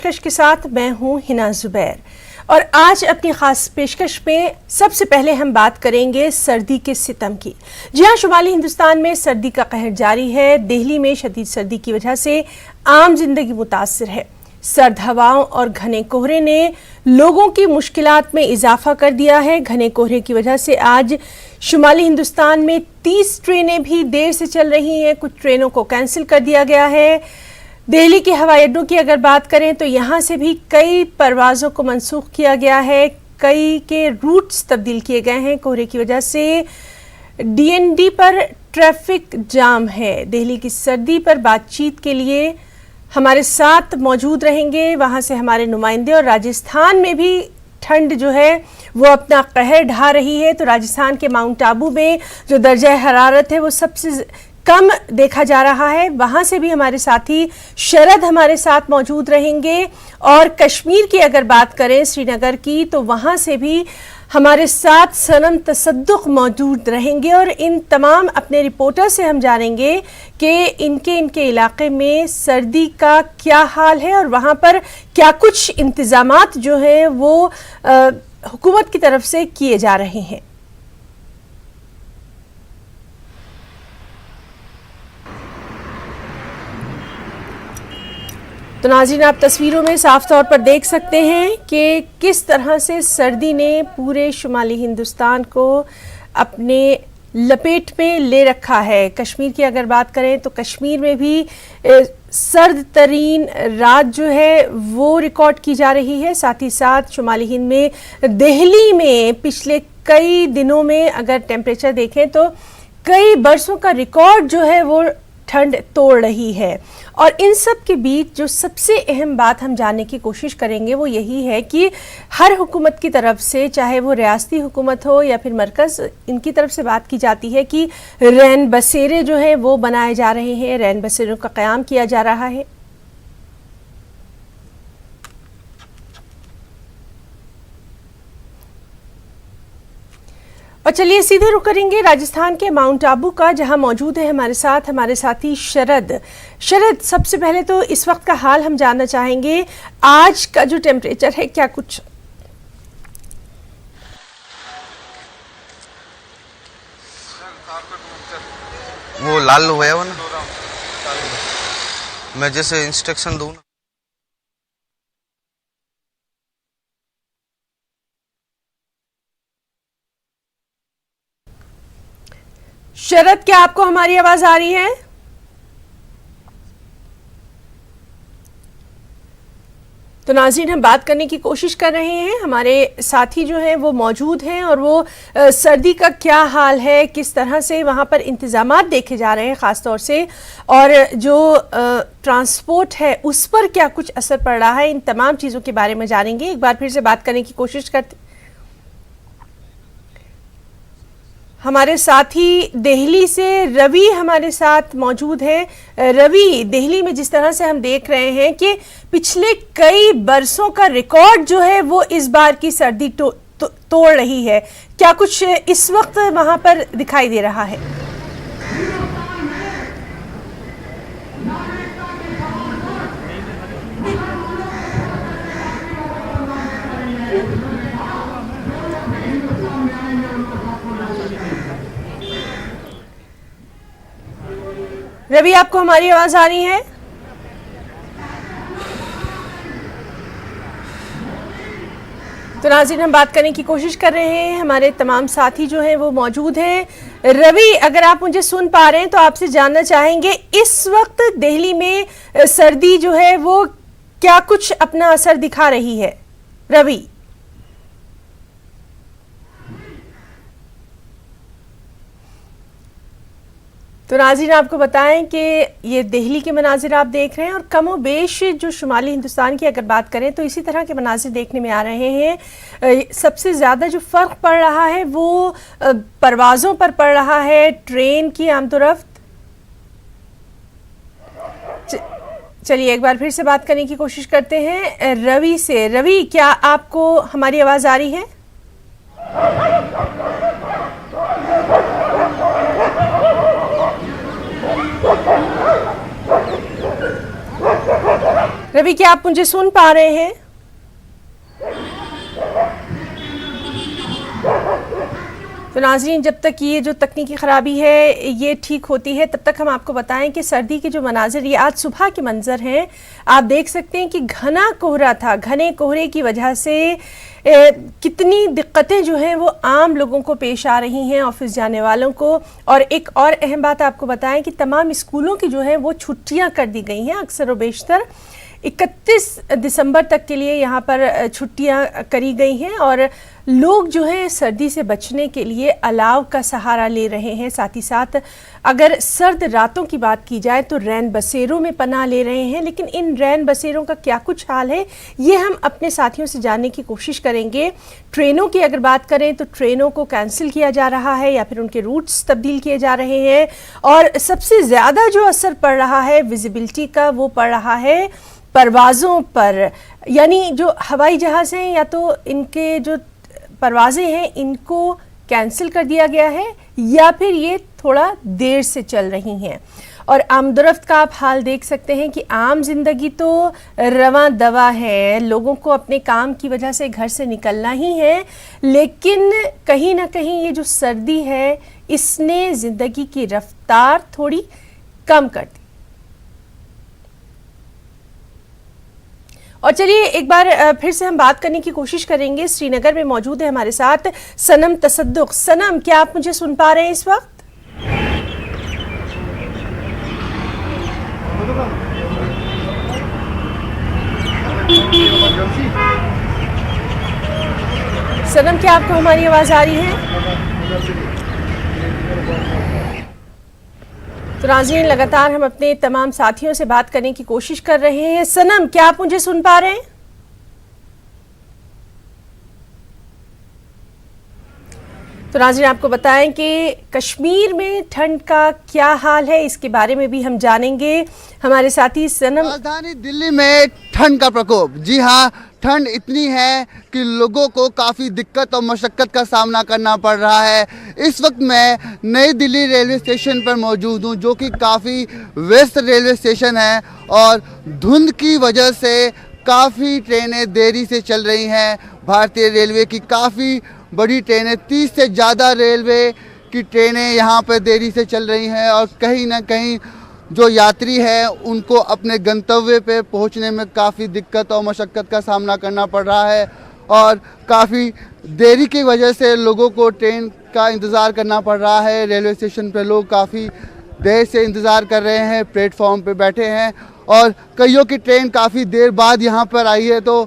पेशकश के साथ मैं हूं हिना जुबैर और आज अपनी खास पेशकश में सबसे पहले हम बात करेंगे सर्दी के सितम की। जी हां, शुमाली हिंदुस्तान में सर्दी का कहर जारी है। दिल्ली में शदीद सर्दी की वजह से आम जिंदगी मुतासिर है। सर्द हवाओं और घने कोहरे ने लोगों की मुश्किलात में इजाफा कर दिया है। घने कोहरे की वजह से आज शुमाली हिंदुस्तान में 30 ट्रेनें भी देर से चल रही हैं। कुछ ट्रेनों को कैंसिल कर दिया गया है। दिल्ली के हवाई अड्डों की अगर बात करें तो यहाँ से भी कई परवाज़ों को मनसूख किया गया है। कई के रूट्स तब्दील किए गए हैं। कोहरे की वजह से डीएनडी पर ट्रैफिक जाम है। दिल्ली की सर्दी पर बातचीत के लिए हमारे साथ मौजूद रहेंगे वहाँ से हमारे नुमाइंदे। और राजस्थान में भी ठंड जो है वो अपना कहर ढा रही है। तो राजस्थान के माउंट आबू में जो दर्जा हरारत है वो सबसे कम देखा जा रहा है। वहाँ से भी हमारे साथी शरद हमारे साथ मौजूद रहेंगे। और कश्मीर की अगर बात करें, श्रीनगर की, तो वहाँ से भी हमारे साथ सनम तसद्दुक मौजूद रहेंगे। और इन तमाम अपने रिपोर्टर से हम जानेंगे कि इनके इलाके में सर्दी का क्या हाल है और वहाँ पर क्या कुछ इंतजामात जो हैं वो हुकूमत की तरफ से किए जा रहे हैं। तो नाज़रीन, आप तस्वीरों में साफ तौर पर देख सकते हैं कि किस तरह से सर्दी ने पूरे शुमाली हिंदुस्तान को अपने लपेट में ले रखा है। कश्मीर की अगर बात करें तो कश्मीर में भी सर्द तरीन रात जो है वो रिकॉर्ड की जा रही है। साथ ही साथ शुमाली हिंद में दिल्ली में पिछले कई दिनों में अगर टेम्परेचर देखें तो कई बरसों का रिकॉर्ड जो है वो ठंड तोड़ रही है। और इन सब के बीच जो सबसे अहम बात हम जानने की कोशिश करेंगे वो यही है कि हर हुकूमत की तरफ से, चाहे वो रियासती हुकूमत हो या फिर मरकज़, इनकी तरफ से बात की जाती है कि रैन बसेरे जो हैं वो बनाए जा रहे हैं, रैन बसेरों का क़याम किया जा रहा है। और चलिए सीधे रुख करेंगे राजस्थान के माउंट आबू का, जहां मौजूद है हमारे साथ हमारे साथी शरद। शरद, सबसे पहले तो इस वक्त का हाल हम जानना चाहेंगे। आज का जो टेम्परेचर है क्या कुछ? वो लाल हुआ है वो ना, मैं जैसे इंस्ट्रक्शन दूं ना। शरद, क्या आपको हमारी आवाज आ रही है? तो नाज़रीन, हम बात करने की कोशिश कर रहे हैं। हमारे साथी जो हैं वो मौजूद हैं और वो सर्दी का क्या हाल है, किस तरह से वहाँ पर इंतज़ामात देखे जा रहे हैं ख़ास तौर से, और जो ट्रांसपोर्ट है उस पर क्या कुछ असर पड़ रहा है, इन तमाम चीज़ों के बारे में जानेंगे। एक बार फिर से बात करने की कोशिश करते। हमारे साथी दिल्ली से रवि हमारे साथ मौजूद है। रवि, दिल्ली में जिस तरह से हम देख रहे हैं कि पिछले कई बरसों का रिकॉर्ड जो है वो इस बार की सर्दी तोड़ रही है, क्या कुछ इस वक्त वहां पर दिखाई दे रहा है? रवि, आपको हमारी आवाज आ रही है? तो नाज़रीन, हम बात करने की कोशिश कर रहे हैं। हमारे तमाम साथी जो हैं वो मौजूद हैं। रवि, अगर आप मुझे सुन पा रहे हैं तो आपसे जानना चाहेंगे, इस वक्त दिल्ली में सर्दी जो है वो क्या कुछ अपना असर दिखा रही है? रवि। तो नाज़रीन, आपको बताएं कि ये दिल्ली के मनाजिर आप देख रहे हैं और कमो बेश जो शुमाली हिंदुस्तान की अगर बात करें तो इसी तरह के मनाजिर देखने में आ रहे हैं। सबसे ज़्यादा जो फ़र्क पड़ रहा है वो परवाज़ों पर पड़ रहा है, ट्रेन की आमदोरफ्त। चलिए एक बार फिर से बात करने की कोशिश करते हैं रवि से। रवि, क्या आपको हमारी आवाज़ आ रही है? रवि, क्या आप मुझे सुन पा रहे हैं? तो नाज़रीन, जब तक ये जो तकनीकी ख़राबी है ये ठीक होती है, तब तक हम आपको बताएं कि सर्दी के जो मनाजिर, ये आज सुबह के मंजर हैं। आप देख सकते हैं कि घना कोहरा था। घने कोहरे की वजह से कितनी दिक्कतें जो हैं वो आम लोगों को पेश आ रही हैं, ऑफिस जाने वालों को। और एक और अहम बात आपको बताएं कि तमाम स्कूलों की जो है वो छुट्टियां कर दी गई हैं। अक्सर व बेशतर 31 दिसंबर तक के लिए यहाँ पर छुट्टियां करी गई हैं और लोग जो हैं सर्दी से बचने के लिए अलाव का सहारा ले रहे हैं। साथ ही साथ अगर सर्द रातों की बात की जाए तो रैन बसेरों में पनाह ले रहे हैं। लेकिन इन रैन बसेरों का क्या कुछ हाल है, ये हम अपने साथियों से जानने की कोशिश करेंगे। ट्रेनों की अगर बात करें तो ट्रेनों को कैंसिल किया जा रहा है या फिर उनके रूट्स तब्दील किए जा रहे हैं। और सबसे ज़्यादा जो असर पड़ रहा है विजिबिलिटी का, वो पड़ रहा है परवाज़ों पर। यानी जो हवाई जहाज़ हैं या तो इनके जो परवाज़ें हैं इनको कैंसिल कर दिया गया है या फिर ये थोड़ा देर से चल रही हैं। और आमदरफ्त का आप हाल देख सकते हैं कि आम जिंदगी तो रवां दवा है, लोगों को अपने काम की वजह से घर से निकलना ही है। लेकिन कहीं ना कहीं ये जो सर्दी है इसने ज़िंदगी की रफ्तार थोड़ी कम कर दी। और चलिए एक बार फिर से हम बात करने की कोशिश करेंगे। श्रीनगर में मौजूद है हमारे साथ सनम तसद्दुक। सनम, क्या आप मुझे सुन पा रहे हैं इस वक्त? सनम, क्या आपको हमारी आवाज आ रही है? तो नाज़रीन, लगातार हम अपने तमाम साथियों से बात करने की कोशिश कर रहे हैं। सनम, क्या आप मुझे सुन पा रहे हैं? तो नाज़रीन, आपको बताएं कि कश्मीर में ठंड का क्या हाल है, इसके बारे में भी हम जानेंगे। हमारे साथी सनम। राजधानी दिल्ली में ठंड का प्रकोप, जी हाँ, ठंड इतनी है कि लोगों को काफ़ी दिक्कत और मशक्क़त का सामना करना पड़ रहा है। इस वक्त मैं नई दिल्ली रेलवे स्टेशन पर मौजूद हूँ, जो कि काफ़ी व्यस्त रेलवे स्टेशन है और धुंध की वजह से काफ़ी ट्रेनें देरी से चल रही हैं। भारतीय रेलवे की काफ़ी बड़ी ट्रेनें, 30 से ज़्यादा रेलवे की ट्रेनें यहाँ पर देरी से चल रही हैं और कहीं ना कहीं जो यात्री हैं उनको अपने गंतव्य पे पहुँचने में काफ़ी दिक्कत और मशक्क़त का सामना करना पड़ रहा है। और काफ़ी देरी की वजह से लोगों को ट्रेन का इंतज़ार करना पड़ रहा है। रेलवे स्टेशन पे लोग काफ़ी देर से इंतज़ार कर रहे हैं, प्लेटफॉर्म पे बैठे हैं और कईयों की ट्रेन काफ़ी देर बाद यहाँ पर आई है, तो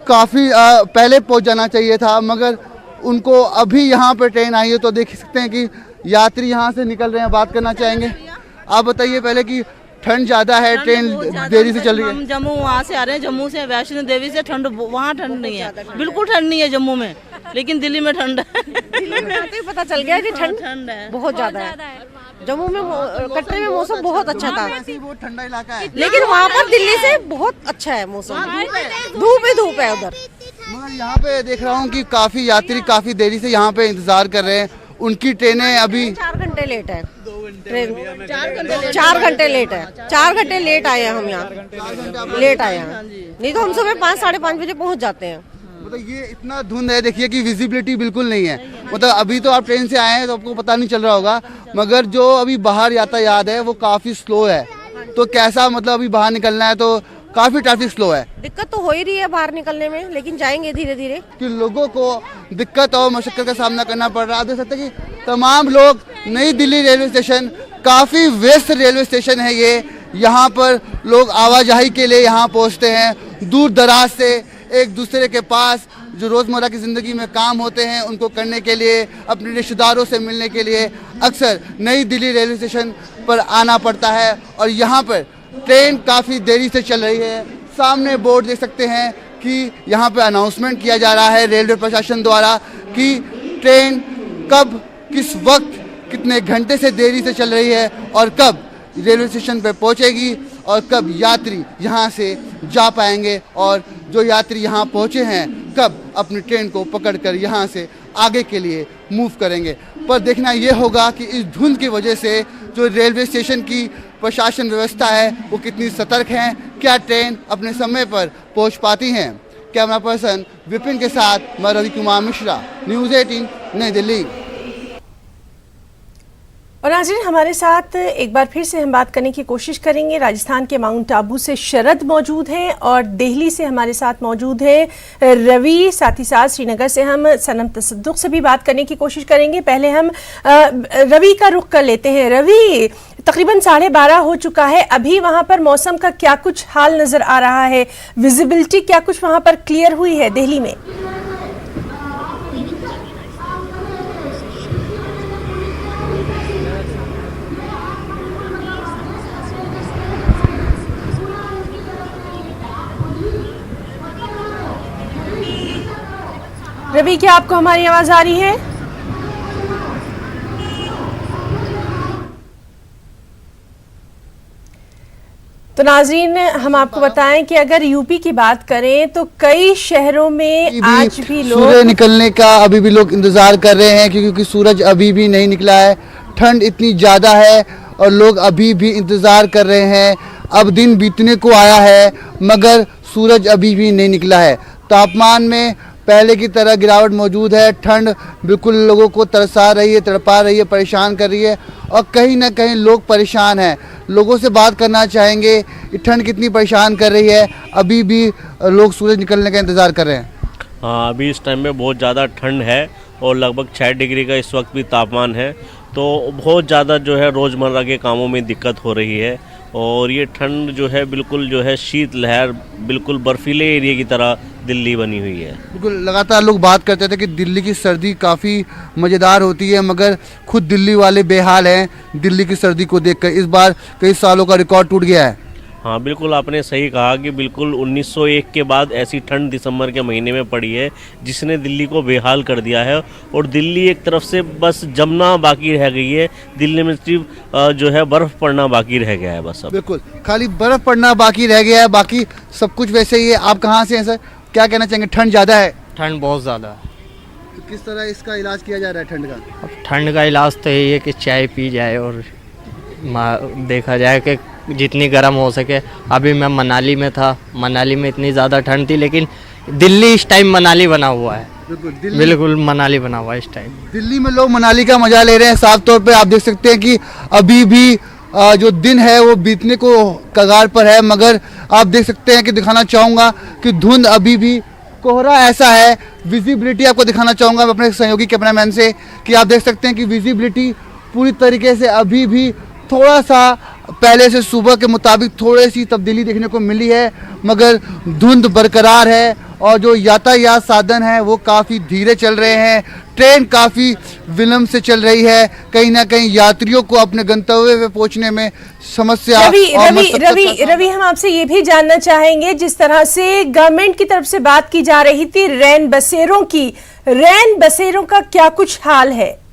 काफ़ी पहले पहुँच जाना चाहिए था, मगर उनको अभी यहाँ पर ट्रेन आई है। तो देख सकते हैं कि यात्री यहाँ से निकल रहे हैं। बात करना चाहेंगे, आप बताइए पहले कि ठंड ज़्यादा है, ट्रेन देरी से चल रही है। हम जम्मू वहाँ से आ रहे हैं, जम्मू से वैष्णो देवी से। ठंड वहाँ ठंड नहीं है, बिल्कुल ठंड नहीं है जम्मू में, लेकिन दिल्ली में ठंड है। दिल्ली में आते ही पता चल गया कि ठंड है, बहुत ज़्यादा है। जम्मू में कटरे में मौसम बहुत अच्छा था, वो ठंडा इलाका है, लेकिन वहाँ पर दिल्ली से बहुत अच्छा है मौसम। धूप है उधर। मगर यहाँ पे देख रहा हूँ कि काफ़ी यात्री काफ़ी देरी से यहाँ पे इंतज़ार कर रहे हैं। उनकी ट्रेनें अभी 4 घंटे लेट है ट्रेन, 4 घंटे लेट है। 4 घंटे लेट आए हैं हम यहाँ, लेट आए हैं। नहीं तो हम सुबह 5 साढ़े 5 बजे पहुँच जाते हैं। मतलब ये इतना धुंध है, देखिए कि विजिबिलिटी बिल्कुल नहीं है। मतलब अभी तो आप ट्रेन से आए हैं तो आपको पता नहीं चल रहा होगा, मगर जो अभी बाहर यातायात है वो काफ़ी स्लो है। तो कैसा, मतलब अभी बाहर निकलना है तो काफ़ी ट्रैफिक स्लो है। दिक्कत तो हो ही रही है बाहर निकलने में, लेकिन जाएंगे धीरे धीरे। कि लोगों को दिक्कत और मशक्कत का सामना करना पड़ रहा है। आप देख सकते हैं कि तमाम लोग, नई दिल्ली रेलवे स्टेशन काफ़ी व्यस्त रेलवे स्टेशन है ये। यहाँ पर लोग आवाजाही के लिए यहाँ पहुँचते हैं, दूर दराज से एक दूसरे के पास जो रोज़मर्रा की ज़िंदगी में काम होते हैं उनको करने के लिए, अपने रिश्तेदारों से मिलने के लिए अक्सर नई दिल्ली रेलवे स्टेशन पर आना पड़ता है। और यहाँ पर ट्रेन काफ़ी देरी से चल रही है। सामने बोर्ड देख सकते हैं कि यहाँ पे अनाउंसमेंट किया जा रहा है रेलवे प्रशासन द्वारा कि ट्रेन कब, किस वक्त, कितने घंटे से देरी से चल रही है और कब रेलवे स्टेशन पे पहुँचेगी और कब यात्री यहाँ से जा पाएंगे और जो यात्री यहाँ पहुँचे हैं कब अपनी ट्रेन को पकड़कर यहाँ से आगे के लिए मूव करेंगे। पर देखना ये होगा कि इस धुंध की वजह से जो रेलवे स्टेशन की प्रशासन व्यवस्था है वो कितनी सतर्क है, क्या ट्रेन अपने समय पर पहुंच पाती हैं। कैमरा पर्सन विपिन के साथ मैं रवि कुमार मिश्रा, न्यूज़ 18 नई दिल्ली। और नाज़रीन, हमारे साथ एक बार फिर से हम बात करने की कोशिश करेंगे। राजस्थान के माउंट आबू से शरद मौजूद हैं और दिल्ली से हमारे साथ मौजूद है रवि। साथ ही साथ श्रीनगर से हम सनम तसद्दुक से भी बात करने की कोशिश करेंगे। पहले हम रवि का रुख कर लेते हैं। रवि, तकरीबन 12:30 हो चुका है, अभी वहां पर मौसम का क्या कुछ हाल नजर आ रहा है? विजिबिलिटी क्या कुछ वहां पर क्लियर हुई है दिल्ली में? रवि, क्या आपको हमारी आवाज आ रही है? तो नाज़रीन, हम आपको बताएं कि अगर यूपी की बात करें तो कई शहरों में आज भी लोग सूरज निकलने का अभी भी लोग इंतजार कर रहे हैं, क्योंकि सूरज अभी भी नहीं निकला है। ठंड इतनी ज़्यादा है और लोग अभी भी इंतजार कर रहे हैं। अब दिन बीतने को आया है मगर सूरज अभी भी नहीं निकला है। तापमान में पहले की तरह गिरावट मौजूद है। ठंड बिल्कुल लोगों को तरसा रही है, तड़पा रही है, परेशान कर रही है और कहीं ना कहीं लोग परेशान हैं। लोगों से बात करना चाहेंगे कि ठंड कितनी परेशान कर रही है। अभी भी लोग सूरज निकलने का इंतज़ार कर रहे हैं। हाँ, अभी इस टाइम में बहुत ज़्यादा ठंड है और लगभग 6 डिग्री का इस वक्त भी तापमान है, तो बहुत ज़्यादा जो है रोज़मर्रा के कामों में दिक्कत हो रही है। और ये ठंड जो है बिल्कुल जो है शीत लहर, बिल्कुल बर्फीले एरिया की तरह दिल्ली बनी हुई है। बिल्कुल, लगातार लोग बात करते थे कि दिल्ली की सर्दी काफ़ी मज़ेदार होती है, मगर खुद दिल्ली वाले बेहाल हैं दिल्ली की सर्दी को देखकर। इस बार कई सालों का रिकॉर्ड टूट गया है। हाँ, बिल्कुल आपने सही कहा कि बिल्कुल 1901 के बाद ऐसी ठंड दिसंबर के महीने में पड़ी है जिसने दिल्ली को बेहाल कर दिया है। और दिल्ली एक तरफ से बस जमना बाकी रह गई है, दिल्ली में सिर्फ जो है बर्फ़ पड़ना बाकी रह गया है बस अब। बिल्कुल, खाली बर्फ़ पड़ना बाकी रह गया है, बाकी सब कुछ वैसे ही है। आप कहाँ से हैं सर? क्या कहना चाहेंगे? ठंड ज़्यादा है? ठंड बहुत ज़्यादा है। तो किस तरह इसका इलाज किया जा रहा है ठंड का? अब ठंड का इलाज तो यही है कि चाय पी जाए और देखा जाए कि जितनी गर्म हो सके। अभी मैं मनाली में था, मनाली में इतनी ज़्यादा ठंड थी, लेकिन दिल्ली इस टाइम मनाली बना हुआ है। बिल्कुल मनाली बना हुआ है इस टाइम। दिल्ली में लोग मनाली का मजा ले रहे हैं। साफ तौर पे आप देख सकते हैं कि अभी भी जो दिन है वो बीतने को कगार पर है, मगर आप देख सकते हैं कि दिखाना चाहूँगा कि धुंध अभी भी, कोहरा ऐसा है। विजिबिलिटी आपको दिखाना चाहूँगा मैं अपने सहयोगी कैमरामैन से कि आप देख सकते हैं कि विजिबिलिटी पूरी तरीके से अभी भी थोड़ा सा पहले से सुबह के मुताबिक थोड़ी सी तब्दीली देखने को मिली है, मगर धुंध बरकरार है और जो यातायात साधन है वो काफ़ी धीरे चल रहे हैं। ट्रेन काफ़ी विलंब से चल रही है। कहीं ना कहीं यात्रियों को अपने गंतव्य पे पहुंचने में समस्या। रवि, हम आपसे ये भी जानना चाहेंगे, जिस तरह से गवर्नमेंट की तरफ से बात की जा रही थी रैन बसेरों का क्या कुछ हाल है?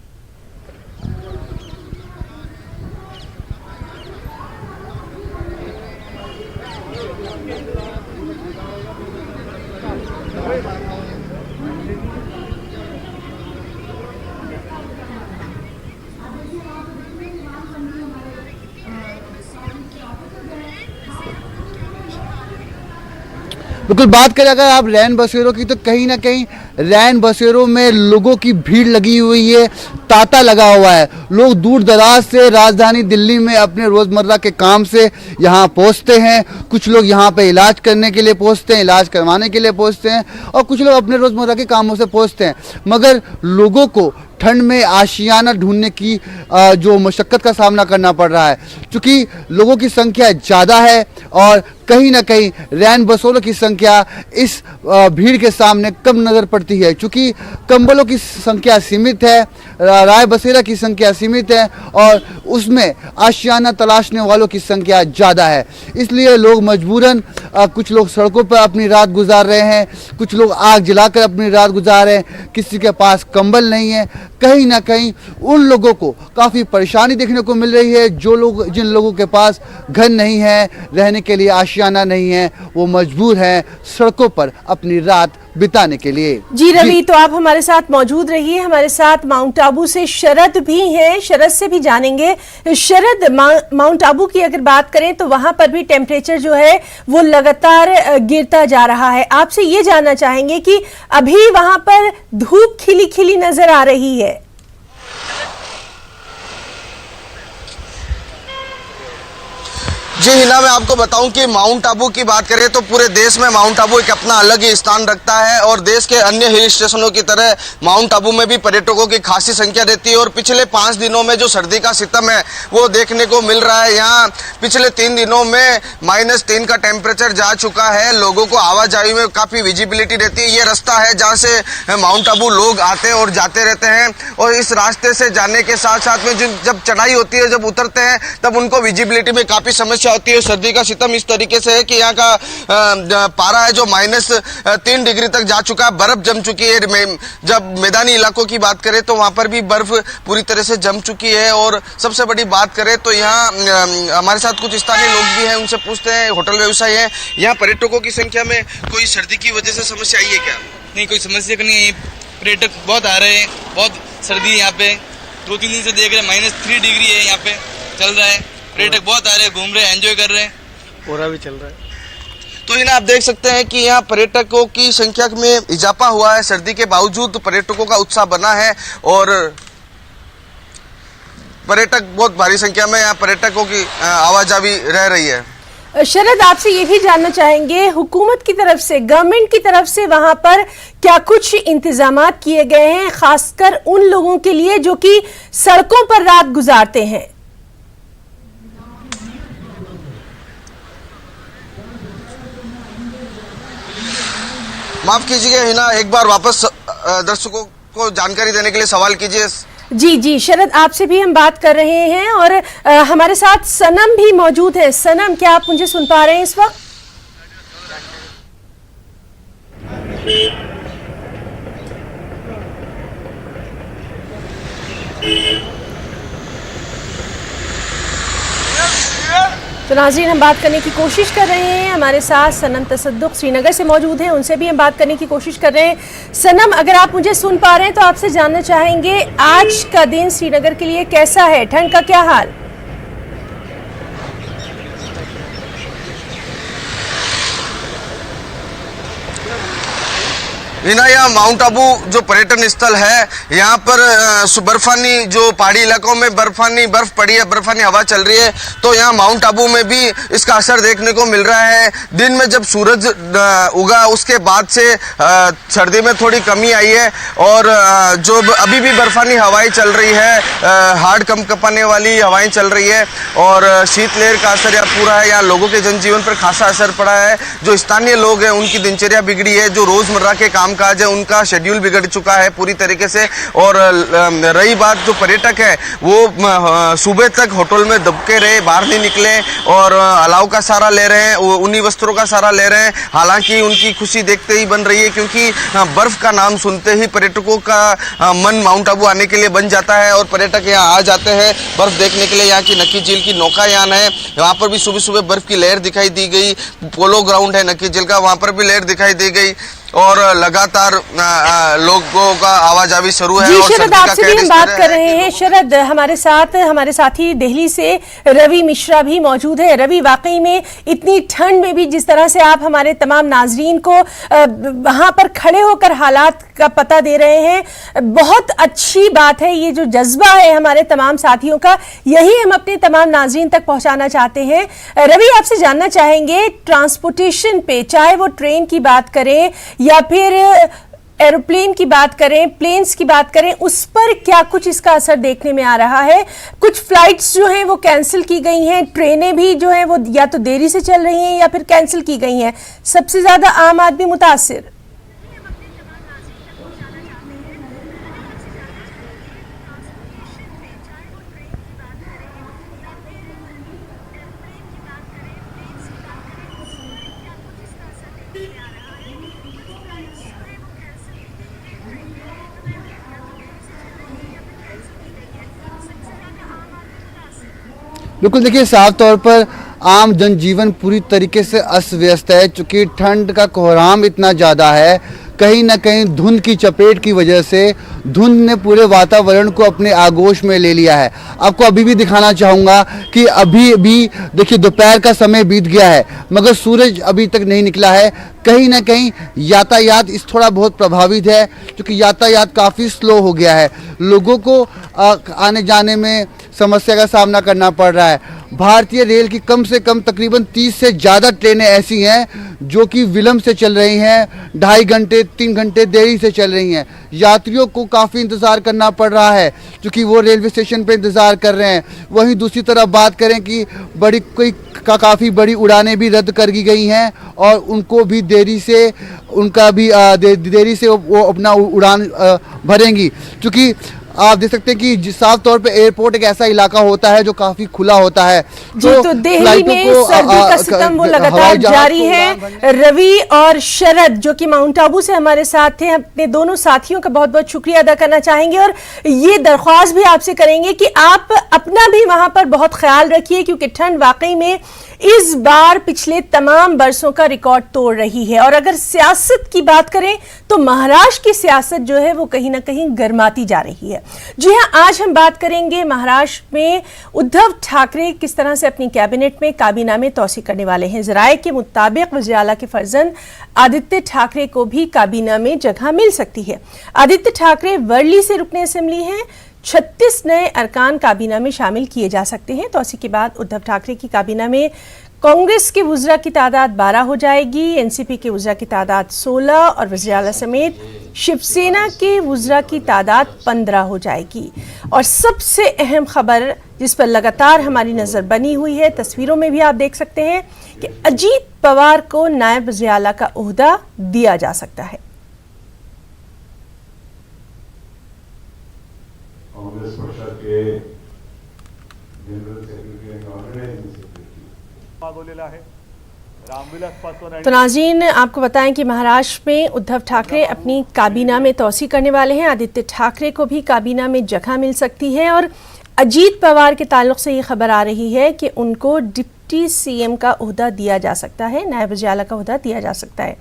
बिल्कुल, बात करें अगर आप रैन बसेरों की तो कहीं ना कहीं रैन बसेरों में लोगों की भीड़ लगी हुई है, तांता लगा हुआ है। लोग दूर दराज से राजधानी दिल्ली में अपने रोज़मर्रा के काम से यहाँ पहुँचते हैं। कुछ लोग यहाँ पे इलाज करने के लिए पहुँचते हैं, इलाज करवाने के लिए पहुँचते हैं, और कुछ लोग अपने रोज़मर्रा के कामों से पहुँचते हैं। मगर लोगों को ठंड में आशियाना ढूंढने की जो मशक्क़त का सामना करना पड़ रहा है, क्योंकि लोगों की संख्या ज़्यादा है और कहीं ना कहीं रैन बसेरों की संख्या इस भीड़ के सामने कम नज़र पड़ती है। क्योंकि कंबलों की संख्या सीमित है, राय बसेरा की संख्या सीमित है और उसमें आशियाना तलाशने वालों की संख्या ज़्यादा है। इसलिए लोग मजबूरन कुछ लोग सड़कों पर अपनी रात गुजार रहे हैं, कुछ लोग आग जलाकर अपनी रात गुजार रहे हैं। किसी के पास कंबल नहीं है, कहीं ना कहीं उन लोगों को काफ़ी परेशानी देखने को मिल रही है। जिन लोगों के पास घर नहीं है, रहने के लिए आशियाना नहीं है, वो मजबूर हैं सड़कों पर अपनी रात बिताने के लिए। जी रवि, तो आप हमारे साथ मौजूद रहिए। हमारे साथ माउंट आबू से शरद भी हैं, शरद से भी जानेंगे। शरद, माउंट आबू की अगर बात करें तो वहां पर भी टेम्परेचर जो है वो लगातार गिरता जा रहा है। आपसे ये जानना चाहेंगे कि अभी वहां पर धूप खिली खिली नजर आ रही है। जी हिना, मैं आपको बताऊं कि माउंट आबू की बात करें तो पूरे देश में माउंट आबू एक अपना अलग ही स्थान रखता है और देश के अन्य हिल स्टेशनों की तरह माउंट आबू में भी पर्यटकों की खासी संख्या रहती है। और पिछले 5 दिनों में जो सर्दी का सितम है वो देखने को मिल रहा है। यहाँ पिछले 3 दिनों में -3 का टेम्परेचर जा चुका है। लोगों को आवाजाही में काफ़ी विजिबिलिटी रहती है। ये रास्ता है जहाँ से माउंट आबू लोग आते और जाते रहते हैं और इस रास्ते से जाने के साथ साथ में जब चढ़ाई होती है, जब उतरते हैं, तब उनको विजिबिलिटी में काफ़ी समस्या होती है। सर्दी का सितम इस तरीके से है कि यहाँ का पारा है जो -3 डिग्री तक जा चुका है, बर्फ जम चुकी है। जब मैदानी इलाकों की बात करें तो वहाँ पर भी बर्फ पूरी तरह से जम चुकी है। और सबसे बड़ी बात करें तो यहाँ हमारे साथ कुछ स्थानीय लोग भी हैं, उनसे पूछते हैं, होटल व्यवसायी हैं, यहाँ पर्यटकों की संख्या में कोई सर्दी की वजह से समस्या आई है क्या? नहीं, कोई समस्या नहीं है। पर्यटक बहुत आ रहे हैं, बहुत सर्दी है यहाँ पे। 2-3 दिन से देख रहे हैं -3 डिग्री है यहाँ पे चल रहा है। पर्यटक बहुत आ रहे हैं, घूम रहे हैं, एंजॉय कर रहे हैं। पूरा भी चल रहा है। तो इन्हें आप देख सकते हैं कि यहाँ पर्यटकों की संख्या में इजाफा हुआ है। सर्दी के बावजूद पर्यटकों का उत्साह बना है और पर्यटक बहुत भारी संख्या में यहाँ पर्यटकों की आवाजाही रह रही है। शरद, आपसे ये भी जानना चाहेंगे, हुकूमत की तरफ से, गवर्नमेंट की तरफ से वहां पर क्या कुछ इंतजामात किए गए हैं, खासकर उन लोगों के लिए जो कि सड़कों पर रात गुजारते हैं? माफ कीजिएगा हिना, एक बार वापस दर्शकों को जानकारी देने के लिए सवाल कीजिए। जी शरद, आपसे भी हम बात कर रहे हैं और हमारे साथ सनम भी मौजूद है। सनम, क्या आप मुझे सुन पा रहे हैं इस वक्त? तो नाज़रीन, हम बात करने की कोशिश कर रहे हैं। हमारे साथ सनम तसद्दुक श्रीनगर से मौजूद हैं, उनसे भी हम बात करने की कोशिश कर रहे हैं। सनम, अगर आप मुझे सुन पा रहे हैं तो आपसे जानना चाहेंगे, आज का दिन श्रीनगर के लिए कैसा है? ठंड का क्या हाल? यहाँ माउंट आबू जो पर्यटन स्थल है, यहाँ पर बर्फानी जो पहाड़ी इलाकों में बर्फ पड़ी है, बर्फानी हवा चल रही है, तो यहाँ माउंट आबू में भी इसका असर देखने को मिल रहा है। दिन में जब सूरज उगा उसके बाद से सर्दी में थोड़ी कमी आई है और जो अभी भी बर्फानी हवाएं चल रही है, हार्ड कंपने वाली हवाएं चल रही है और शीतलहर का असर यहाँ पूरा है। यहाँ लोगों के जनजीवन पर खासा असर पड़ा है। जो स्थानीय लोग हैं उनकी दिनचर्या बिगड़ी है, जो रोजमर्रा के कामकाज है उनका शेड्यूल बिगड़ चुका है पूरी तरीके से। और रही बात जो पर्यटक है वो सुबह तक होटल में दबके रहे, बाहर नहीं निकले और अलाव का सहारा ले रहे हैं, उन्हीं वस्त्रों का सहारा ले रहे हैं। हालांकि उनकी खुशी देखते ही बन रही है, क्योंकि बर्फ का नाम सुनते ही पर्यटकों का मन माउंट आबू आने के लिए बन जाता है और पर्यटक यहाँ आ जाते हैं बर्फ देखने के लिए। यहाँ की नक्की झील की नौकायान है, वहाँ पर भी सुबह सुबह बर्फ की लहर दिखाई दी गई। पोलो ग्राउंड है नक्की झील का, वहाँ पर भी लहर दिखाई दी गई और लगातार लोगों का आवाजाही शुरू है। जी और शरद, आपसे भी हम बात कर रहे हैं। शरद, हमारे साथी दिल्ली से रवि मिश्रा भी मौजूद है। रवि, वाकई में इतनी ठंड में भी जिस तरह से आप हमारे तमाम नाजरीन को वहां पर खड़े होकर हालात का पता दे रहे हैं, बहुत अच्छी बात है। ये जो जज्बा है हमारे तमाम साथियों का, यही हम अपने तमाम नाजरीन तक पहुंचाना चाहते हैं। रवि, आपसे जानना चाहेंगे, ट्रांसपोर्टेशन पे, चाहे वो ट्रेन की बात करें या फिर एरोप्लेन की बात करें, प्लेन्स की बात करें, उस पर क्या कुछ इसका असर देखने में आ रहा है? कुछ फ्लाइट्स जो हैं वो कैंसिल की गई हैं, ट्रेनें भी जो हैं वो या तो देरी से चल रही हैं या फिर कैंसिल की गई हैं। सबसे ज्यादा आम आदमी मुतासिर। बिल्कुल, देखिए साफ तौर पर आम जनजीवन पूरी तरीके से अस्त व्यस्त है, चूँकि ठंड का कोहराम इतना ज़्यादा है। कहीं ना कहीं धुंध की चपेट की वजह से धुंध ने पूरे वातावरण को अपने आगोश में ले लिया है। आपको अभी भी दिखाना चाहूँगा कि अभी भी देखिए दोपहर का समय बीत गया है मगर सूरज अभी तक नहीं निकला है। कहीं ना कहीं यातायात इस थोड़ा बहुत प्रभावित है क्योंकि यातायात काफ़ी स्लो हो गया है। लोगों को आने जाने में समस्या का सामना करना पड़ रहा है। भारतीय रेल की कम से कम तकरीबन 30 से ज़्यादा ट्रेनें ऐसी हैं जो कि विलंब से चल रही हैं, 2.5 घंटे 3 घंटे देरी से चल रही हैं। यात्रियों को काफ़ी इंतज़ार करना पड़ रहा है क्योंकि वो रेलवे स्टेशन पे इंतज़ार कर रहे हैं। वहीं दूसरी तरफ बात करें कि काफ़ी बड़ी उड़ानें भी रद्द कर दी गई हैं और उनको भी देरी से वो अपना उड़ान भरेंगी, क्योंकि आप देख सकते हैं कि साफ तौर पे एयरपोर्ट एक ऐसा इलाका होता है जो काफी खुला होता है। तो दिल्ली में सर्दी का सितम वो लगातार जारी है। रवि और शरद जो कि माउंट आबू से हमारे साथ थे, अपने दोनों साथियों का बहुत बहुत शुक्रिया अदा करना चाहेंगे और ये दरख्वास्त भी आपसे करेंगे कि आप अपना भी वहां पर बहुत ख्याल रखिए क्योंकि ठंड वाकई में इस बार पिछले तमाम बरसों का रिकॉर्ड तोड़ रही है। और अगर सियासत की बात करें तो महाराष्ट्र की सियासत जो है वो कहीं ना कहीं गर्माती जा रही है। जी हां, आज हम बात करेंगे महाराष्ट्र में उद्धव ठाकरे किस तरह से अपनी कैबिनेट में काबीना में तौसी करने वाले हैं। जराये के मुताबिक वज़ीर आला के फर्जंद आदित्य ठाकरे को भी काबीना में जगह मिल सकती है। आदित्य ठाकरे वर्ली से रुकने असेंबली हैं। 36 नए अरकान काबीना में शामिल किए जा सकते हैं। तौसी के बाद उद्धव ठाकरे की काबीना में कांग्रेस के वुज़रा की तादाद 12 हो जाएगी, एनसीपी के वुज़रा की तादाद 16 और वज़ीर आला समेत शिवसेना के वुज़रा की तादाद 15 हो जाएगी। और सबसे अहम खबर जिस पर लगातार हमारी नज़र बनी हुई है, तस्वीरों में भी आप देख सकते हैं कि अजीत पवार को नायब वज़ीर आला का ओहदा दिया जा सकता है। कांग्रेस पक्षाचे जनरल सेक्रेटरी आणि ऑर्गनायझिंग सेक्रेटरी मागवलेला आहे। रामविलास पासवान। तो नाज़रीन, आपको बताएं कि महाराष्ट्र में उद्धव ठाकरे अपनी काबीना में तौसी करने वाले हैं। आदित्य ठाकरे को भी काबीना में जगह मिल सकती है और अजीत पवार के ताल्लुक से ये खबर आ रही है कि उनको डिप्टी सीएम का ओहदा दिया जा सकता है, नायब वज़ीर आला का ओहदा दिया जा सकता है।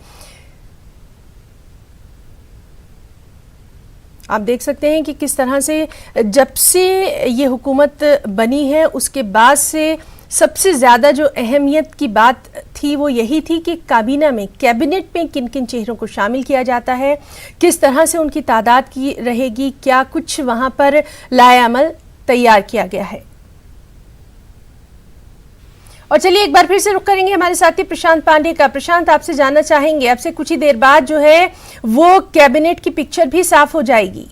आप देख सकते हैं कि किस तरह से जब से ये हुकूमत बनी है उसके बाद से सबसे ज़्यादा जो अहमियत की बात थी वो यही थी कि काबीना में कैबिनेट में किन किन चेहरों को शामिल किया जाता है, किस तरह से उनकी तादाद की रहेगी, क्या कुछ वहाँ पर लाएअमल तैयार किया गया है। और चलिए एक बार फिर से रुख करेंगे हमारे साथी प्रशांत पांडे का। प्रशांत, आपसे जानना चाहेंगे, अब से कुछ ही देर बाद जो है वो कैबिनेट की पिक्चर भी साफ हो जाएगी।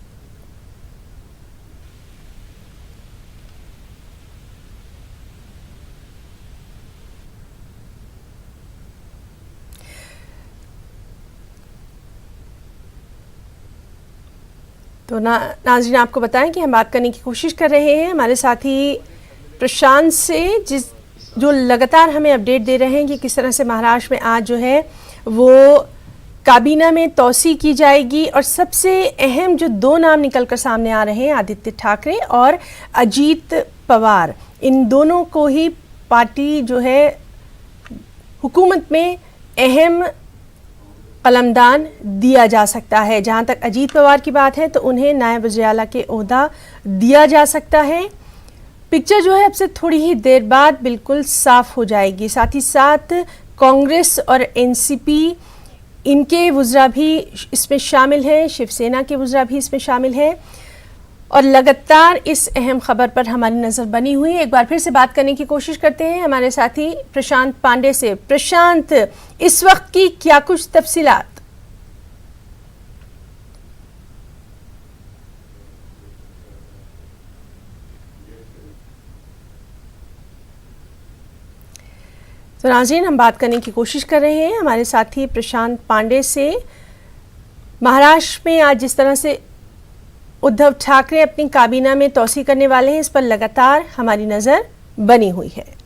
तो नाज़रीन, आपको बताएं कि हम बात करने की कोशिश कर रहे हैं हमारे साथी प्रशांत से, जो लगातार हमें अपडेट दे रहे हैं कि किस तरह से महाराष्ट्र में आज जो है वो काबीना में तौसी की जाएगी। और सबसे अहम जो 2 नाम निकलकर सामने आ रहे हैं, आदित्य ठाकरे और अजीत पवार, इन दोनों को ही पार्टी जो है हुकूमत में अहम कलमदान दिया जा सकता है। जहां तक अजीत पवार की बात है तो उन्हें नायब वज़ीर आला के ओहदा दिया जा सकता है। पिक्चर जो है अब से थोड़ी ही देर बाद बिल्कुल साफ हो जाएगी। साथ ही साथ कांग्रेस और एनसीपी, इनके वुज़रा भी इसमें शामिल हैं, शिवसेना के वुज़रा भी इसमें शामिल हैं और लगातार इस अहम खबर पर हमारी नज़र बनी हुई है। एक बार फिर से बात करने की कोशिश करते हैं हमारे साथी प्रशांत पांडे से। प्रशांत, इस वक्त की क्या कुछ तफसीलात? तो नाज़रीन, हम बात करने की कोशिश कर रहे हैं हमारे साथी प्रशांत पांडे से। महाराष्ट्र में आज जिस तरह से उद्धव ठाकरे अपनी काबीना में तौसी करने वाले हैं, इस पर लगातार हमारी नज़र बनी हुई है।